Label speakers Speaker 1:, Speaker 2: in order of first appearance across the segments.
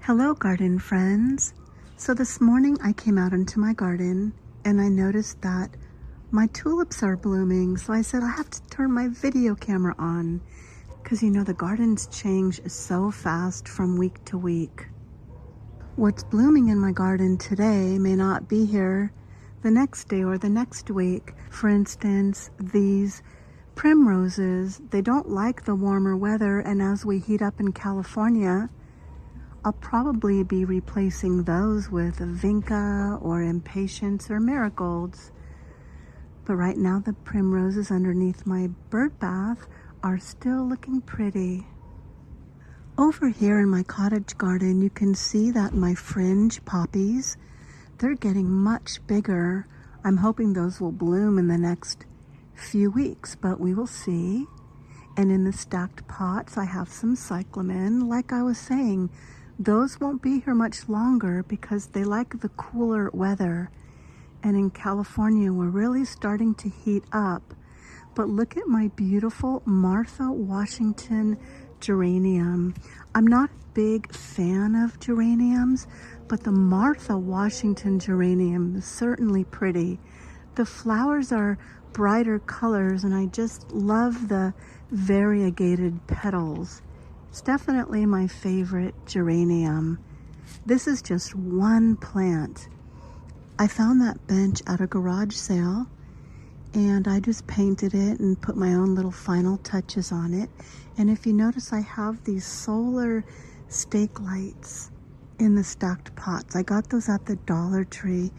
Speaker 1: Hello garden friends. So this morning I came out into my garden and I noticed that my tulips are blooming. So I said I have to turn my video camera on because you know the gardens change so fast from week to week. What's blooming in my garden today may not be here the next day or the next week. For instance, these primroses, they don't like the warmer weather, and as we heat up in California, I'll probably be replacing those with vinca or impatiens or marigolds. But right now the primroses underneath my bird bath are still looking pretty. Over here in my cottage garden, you can see that my fringe poppies, they're getting much bigger. I'm hoping those will bloom in the next few weeks, but we will see. And in the stacked pots, I have some cyclamen. Like I was saying, those won't be here much longer because they like the cooler weather. And in California, we're really starting to heat up. But look at my beautiful Martha Washington geranium. I'm not a big fan of geraniums, but the Martha Washington geranium is certainly pretty. The flowers are brighter colors and I just love the variegated petals. It's definitely my favorite geranium. This is just one plant. I found that bench at a garage sale and I just painted it and put my own little final touches on it. And if you notice, I have these solar stake lights in the stacked pots. I got those at the Dollar Tree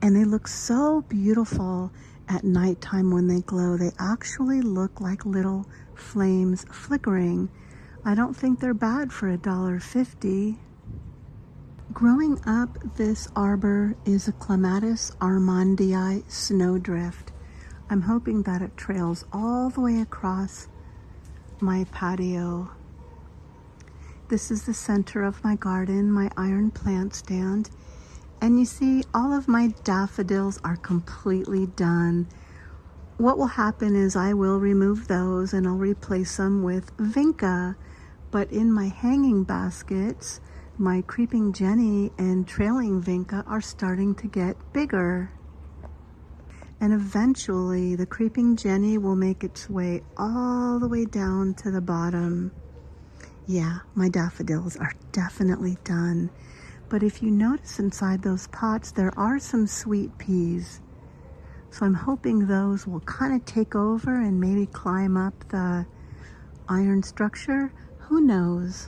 Speaker 1: and they look so beautiful at nighttime when they glow. They actually look like little flames flickering. I don't think they're bad for $1.50. Growing up, this arbor is a Clematis armandii snowdrift. I'm hoping that it trails all the way across my patio. This is the center of my garden, my iron plant stand. And you see, all of my daffodils are completely done. What will happen is I will remove those and I'll replace them with vinca. But in my hanging baskets, my creeping Jenny and trailing vinca are starting to get bigger. And eventually the creeping Jenny will make its way all the way down to the bottom. Yeah, my daffodils are definitely done. But if you notice inside those pots, there are some sweet peas. So I'm hoping those will kind of take over and maybe climb up the iron structure. Who knows?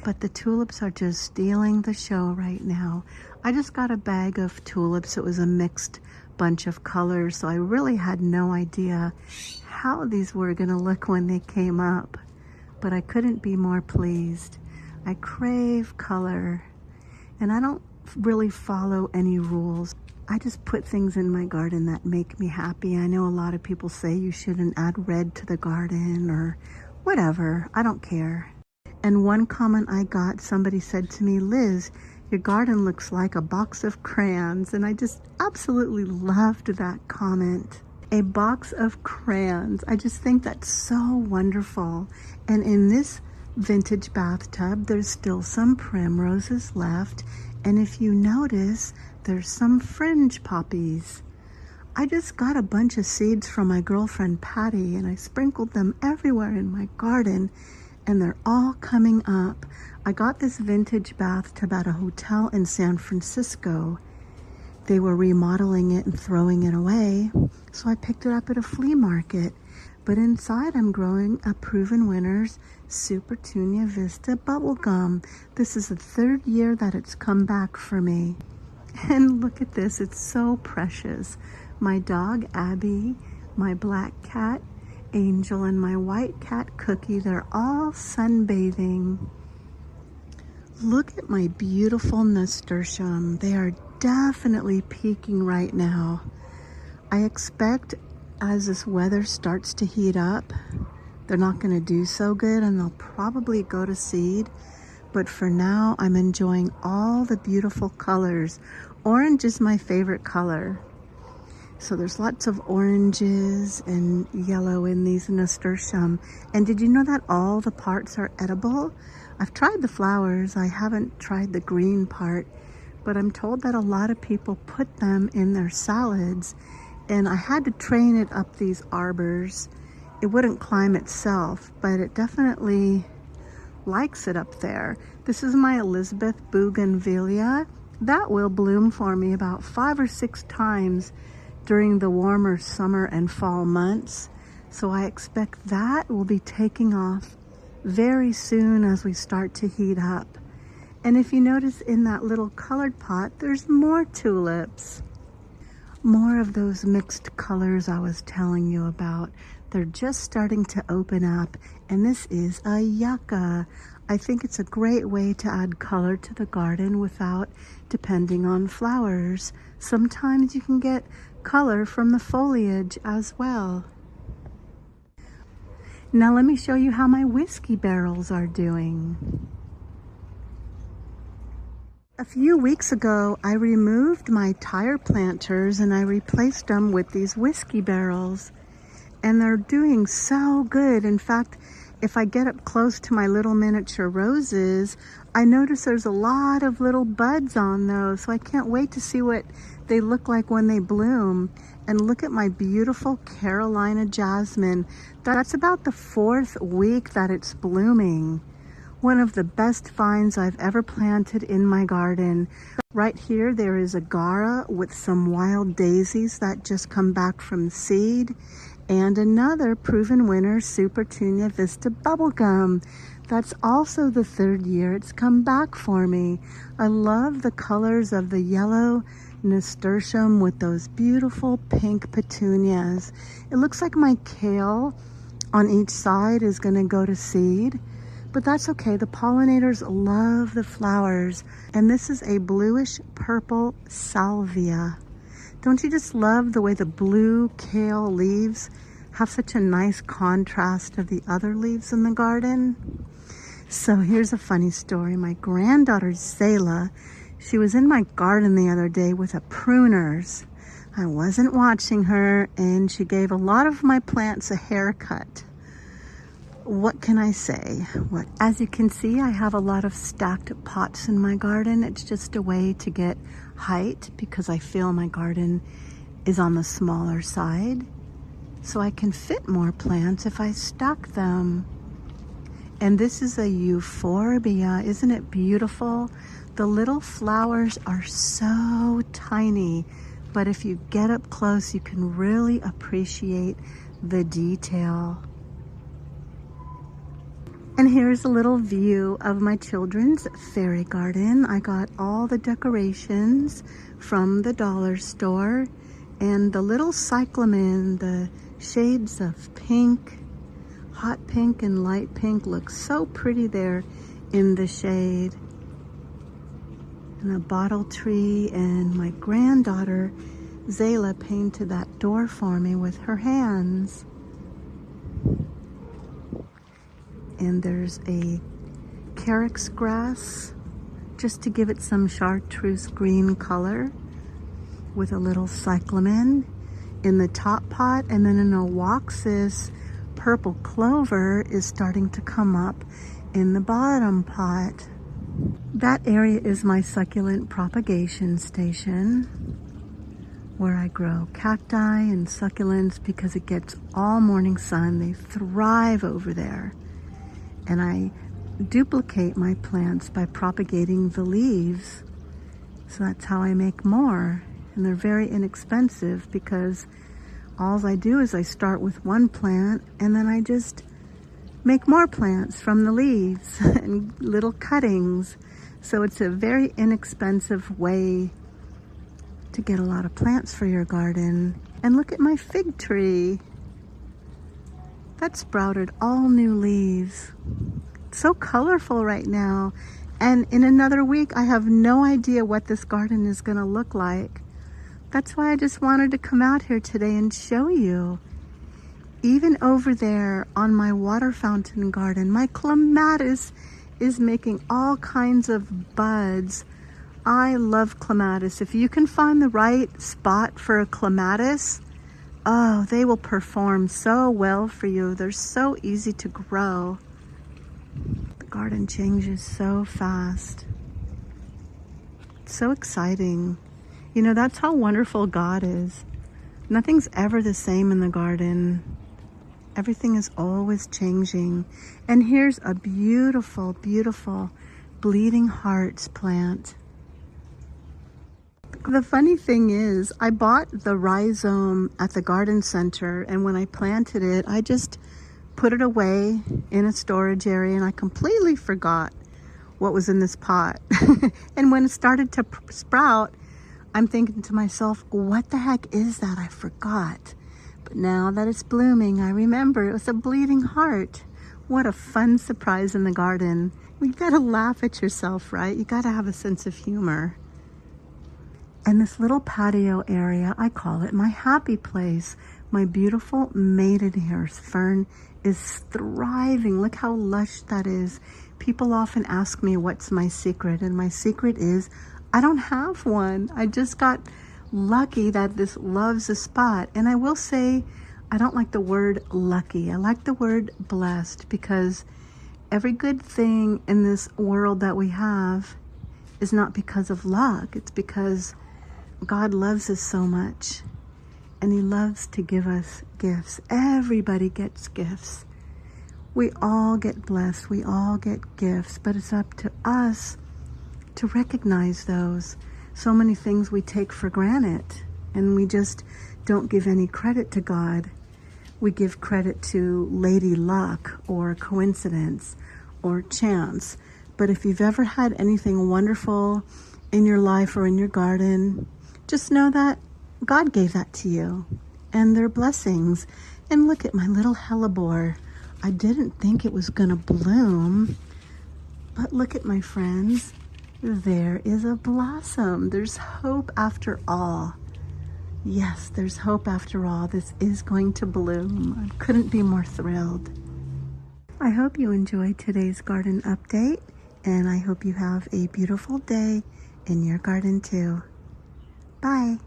Speaker 1: But the tulips are just stealing the show right now. I just got a bag of tulips. It was a mixed bunch of colors, so I really had no idea how these were gonna look when they came up. But I couldn't be more pleased. I crave color, and I don't really follow any rules. I just put things in my garden that make me happy. I know a lot of people say you shouldn't add red to the garden or whatever. I don't care. And one comment I got, somebody said to me, "Liz, your garden looks like a box of crayons." And I just absolutely loved that comment. A box of crayons. I just think that's so wonderful. And in this vintage bathtub, there's still some primroses left. And if you notice, there's some fringe poppies. I just got a bunch of seeds from my girlfriend Patty and I sprinkled them everywhere in my garden and they're all coming up. I got this vintage bathtub at a hotel in San Francisco. They were remodeling it and throwing it away, so I picked it up at a flea market. But inside I'm growing a Proven Winners Supertunia Vista bubblegum. This is the third year that it's come back for me. And look at this, it's so precious. My dog Abby, my black cat Angel, and my white cat Cookie, they're all sunbathing. Look at my beautiful nasturtium. They are definitely peaking right now. I expect as this weather starts to heat up, they're not going to do so good and they'll probably go to seed. But for now, I'm enjoying all the beautiful colors. Orange is my favorite color. So there's lots of oranges and yellow in these nasturtium. And did you know that all the parts are edible? I've tried the flowers. I haven't tried the green part, but I'm told that a lot of people put them in their salads, and I had to train it up these arbors. It wouldn't climb itself, but it definitely likes it up there. This is my Elizabeth bougainvillea. That will bloom for me about 5 or 6 times during the warmer summer and fall months. So I expect that will be taking off very soon as we start to heat up. And if you notice in that little colored pot, there's more tulips. More of those mixed colors I was telling you about. They're just starting to open up, and this is a yucca. I think it's a great way to add color to the garden without depending on flowers. Sometimes you can get color from the foliage as well. Now let me show you how my whiskey barrels are doing. A few weeks ago, I removed my tire planters and I replaced them with these whiskey barrels. And they're doing so good. In fact, if I get up close to my little miniature roses, I notice there's a lot of little buds on those. So I can't wait to see what they look like when they bloom. And look at my beautiful Carolina jasmine. That's about the 4th week that it's blooming. One of the best vines I've ever planted in my garden. Right here, there is a Gara with some wild daisies that just come back from seed. And another proven winner, Supertunia Vista bubblegum. That's also the 3rd year it's come back for me. I love the colors of the yellow nasturtium with those beautiful pink petunias. It looks like my kale on each side is gonna go to seed, but that's okay. The pollinators love the flowers. And this is a bluish purple salvia. Don't you just love the way the blue kale leaves have such a nice contrast to the other leaves in the garden? So here's a funny story. My granddaughter Zayla, she was in my garden the other day with a pruners. I wasn't watching her, and she gave a lot of my plants a haircut. What can I say? As you can see, I have a lot of stacked pots in my garden. It's just a way to get height because I feel my garden is on the smaller side. So I can fit more plants if I stack them. And this is a euphorbia. Isn't it beautiful? The little flowers are so tiny, but if you get up close, you can really appreciate the detail. And here's a little view of my children's fairy garden. I got all the decorations from the dollar store, and the little cyclamen, the shades of pink, hot pink and light pink, look so pretty there in the shade. And a bottle tree, and my granddaughter Zayla painted that door for me with her hands. And there's a carex grass just to give it some chartreuse green color with a little cyclamen in the top pot, and then an owaxis purple clover is starting to come up in the bottom pot. That area is my succulent propagation station where I grow cacti and succulents because it gets all morning sun. They thrive over there. And I duplicate my plants by propagating the leaves. So that's how I make more. And they're very inexpensive because all I do is I start with one plant and then I just make more plants from the leaves and little cuttings. So it's a very inexpensive way to get a lot of plants for your garden. And look at my fig tree. That sprouted all new leaves. It's so colorful right now. And in another week, I have no idea what this garden is gonna look like. That's why I just wanted to come out here today and show you. Even over there on my water fountain garden, my clematis is making all kinds of buds. I love clematis. If you can find the right spot for a clematis, oh, they will perform so well for you. They're so easy to grow. Garden changes so fast. It's so exciting. You know, that's how wonderful God is. Nothing's ever the same in the garden. Everything is always changing. And here's a beautiful, beautiful bleeding hearts plant. The funny thing is, I bought the rhizome at the garden center, and when I planted it, I just put it away in a storage area, and I completely forgot what was in this pot. And when it started to sprout, I'm thinking to myself, what the heck is that? I forgot. But now that it's blooming, I remember it was a bleeding heart. What a fun surprise in the garden. You gotta laugh at yourself, right? You gotta have a sense of humor. And this little patio area, I call it my happy place. My beautiful maidenhair fern is thriving. Look how lush that is. People often ask me what's my secret, and my secret is I don't have one. I just got lucky that this loves the spot. And I will say, I don't like the word lucky. I like the word blessed, because every good thing in this world that we have is not because of luck. It's because God loves us so much, and he loves to give us gifts. Everybody gets gifts. We all get blessed. We all get gifts, but it's up to us to recognize those. So many things we take for granted, and we just don't give any credit to God. We give credit to lady luck or coincidence or chance. But if you've ever had anything wonderful in your life or in your garden, just know that God gave that to you, and they're blessings. And look at my little hellebore. I didn't think it was gonna bloom, but look at my friends. There is a blossom. There's hope after all. Yes, there's hope after all. This is going to bloom. I couldn't be more thrilled. I hope you enjoyed today's garden update, and I hope you have a beautiful day in your garden too. Bye.